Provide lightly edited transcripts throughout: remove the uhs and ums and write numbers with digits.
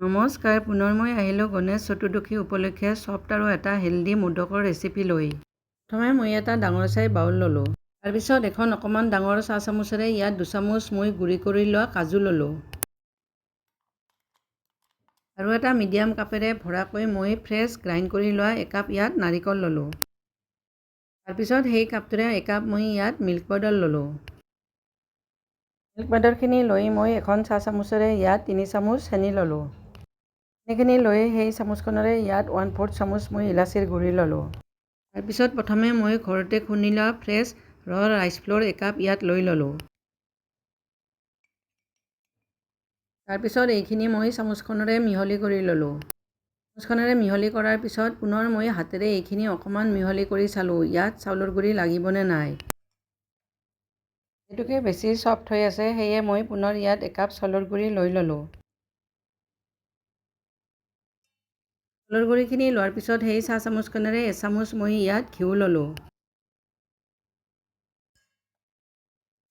নমস্কাৰ, পুনৰ মই আহিলোঁ গণেশ চতুৰ্দশী উপলক্ষে চফ্ট আৰু এটা হেল্ডি মোদকৰ ৰেচিপি লৈ। প্ৰথমে মই এটা ডাঙৰ চাই বাউল ল'লোঁ। তাৰপিছত এখন অকণমান ডাঙৰ চাহ চামুচেৰে ইয়াত 2 চামুচ মই গুড়ি কৰি লোৱা কাজু ল'লোঁ। আৰু এটা মিডিয়াম কাপেৰে ভৰাকৈ মই ফ্ৰেছ গ্ৰাইণ্ড কৰি লোৱা একাপ ইয়াত নাৰিকল ল'লোঁ। তাৰপিছত সেই কাপটোৰে একাপ মই ইয়াত মিল্ক পাউডাৰ ল'লোঁ। মিল্ক পাউডাৰখিনি লৈ মই এখন চাহ চামুচেৰে ইয়াত 3 চামুচ চেনি ল'লোঁ। চেনিখিনি লৈ সেই চামুচখনেৰে ইয়াত 1/4 চামুচ মই ইলাচীৰ গুড়ি ল'লোঁ। তাৰপিছত প্ৰথমে মই ঘৰতে খুন্দি লোৱা ফ্ৰেছ ৰাইচ ফ্ল'ৰ একাপ ইয়াত লৈ ল'লোঁ। তাৰপিছত এইখিনি মই চামুচখনেৰে মিহলি কৰি ল'লোঁ। চামুচখনেৰে মিহলি কৰাৰ পিছত পুনৰ মই হাতেৰে এইখিনি অকণমান মিহলি কৰি চালোঁ ইয়াত চাউলৰ গুড়ি লাগিবনে নাই। যিহেতুকে বেছি চফ্ট হৈ আছে সেয়ে মই পুনৰ ইয়াত একাপ চাউলৰ গুড়ি লৈ ল'লোঁ। চাউলৰ গুড়িখিনি লোৱাৰ পিছত সেই চাহ চামুচখনেৰে এচামুচ মই ইয়াত ঘিউ ল'লোঁ।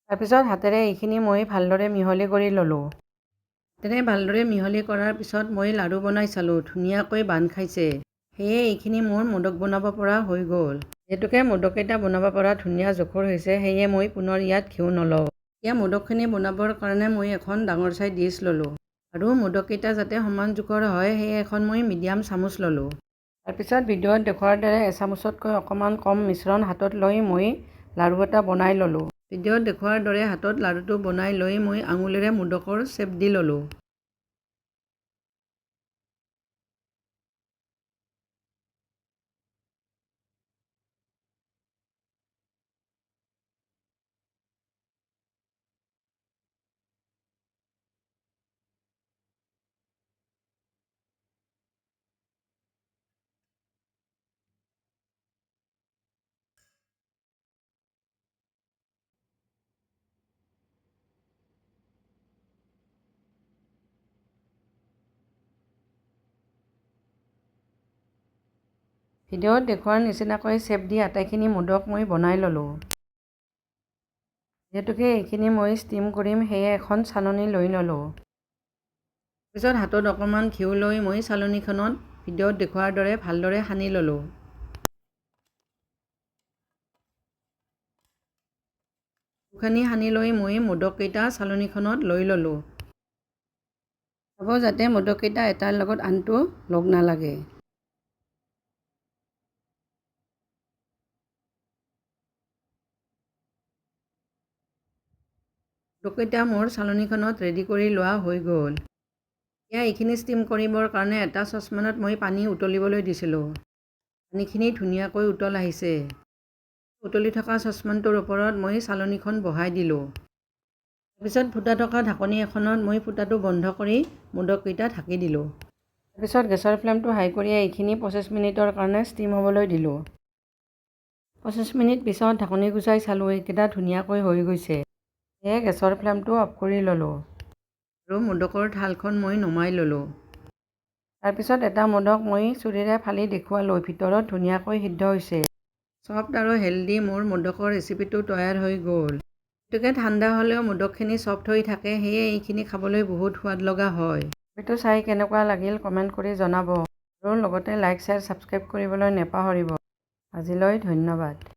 তাৰপিছত হাতেৰে এইখিনি মই ভালদৰে মিহলি কৰি ল'লোঁ। হাতেৰে ভালদৰে মিহলি কৰাৰ পিছত মই লাড়ু বনাই চালোঁ, ধুনীয়াকৈ বান্ধ খাইছে। সেয়ে এইখিনি মোৰ মোদক বনাব পৰা হৈ গ'ল। যিহেতুকে মোদককেইটা বনাব পৰা ধুনীয়া জোখৰ হৈছে সেয়ে মই পুনৰ ইয়াত ঘিউ নলওঁ। এতিয়া মোদকখিনি বনাবৰ কাৰণে মই এখন ডাঙৰ চাই ডিছ ল'লোঁ। আৰু মোদককেইটা যাতে সমান জোখৰ হয় সেয়ে এখন মই মিডিয়াম চামুচ ল'লোঁ। তাৰপিছত ভিডিঅ'ত দেখুওৱাৰ দৰে এচামুচতকৈ অকণমান কম মিশ্ৰণ হাতত লৈ মই লাড়ু এটা বনাই ল'লোঁ। ভিডিঅ'ত দেখুওৱাৰ দৰে হাতত লাড়ুটো বনাই লৈ মই আঙুলিৰে মোদকৰ শ্বেপ দি ল'লোঁ। ভিডিঅ'ত দেখুওৱাৰ নিচিনাকৈ শ্বেপ দি আটাইখিনি মোদক মই বনাই ল'লোঁ। যিহেতুকে এইখিনি মই ষ্টিম কৰিম সেয়ে এখন চালনী লৈ ল'লোঁ। তাৰপিছত হাতত অকণমান ঘিউ লৈ মই চালনীখনত ভিডিঅ'ত দেখুওৱাৰ দৰে ভালদৰে সানি ল'লোঁ। ঘিউখিনি সানি লৈ মই মোদককেইটা চালনীখনত লৈ ল'লোঁ। চাব যাতে মোদককেইটা এটাৰ লগত আনটো লগ নালাগে। মোদককেইটা মোৰ চালনীখনত ৰেডি কৰি লোৱা হৈ গ'ল। এতিয়া এইখিনি ষ্টিম কৰিবৰ কাৰণে এটা চচপেনত মই পানী উতলিবলৈ দিছিলোঁ। পানীখিনি ধুনীয়াকৈ উতল আহিছে। উতলি থকা চচপেনটোৰ ওপৰত মই চালনীখন বহাই দিলোঁ। তাৰপিছত ফুটা থকা ঢাকনি এখনত মই ফুটাটো বন্ধ কৰি মোদককেইটা ঢাকি দিলোঁ। তাৰপিছত গেছৰ ফ্লেমটো হাই কৰি এইখিনি 25 মিনিটৰ কাৰণে ষ্টিম হ'বলৈ দিলোঁ। 25 মিনিট পিছত ঢাকনি গুচাই চালোঁ এইকেইটা ধুনীয়াকৈ হৈ গৈছে। সেয়ে গেছৰ ফ্লেমটো অফ কৰি ল'লোঁ। আৰু মোদকৰ থালখন মই নমাই ল'লোঁ। তাৰপিছত এটা মোদক মই চুৰিৰে ফালি দেখুৱালোঁ ভিতৰত ধুনীয়াকৈ সিদ্ধ হৈছে। চফ্ট আৰু হেল্ডি মোৰ মোদকৰ ৰেচিপিটো তৈয়াৰ হৈ গ'ল। গতিকে ঠাণ্ডা হ'লেও মোদকখিনি চফ্ট হৈ থাকে সেয়ে এইখিনি খাবলৈ বহুত সোৱাদ লগা হয়। ৰেচিপিটো চাই কেনেকুৱা লাগিল কমেণ্ট কৰি জনাব। আৰু লগতে লাইক, শ্বেয়াৰ, ছাবস্ক্ৰাইব কৰিবলৈ নেপাহৰিব। আজিলৈ ধন্যবাদ।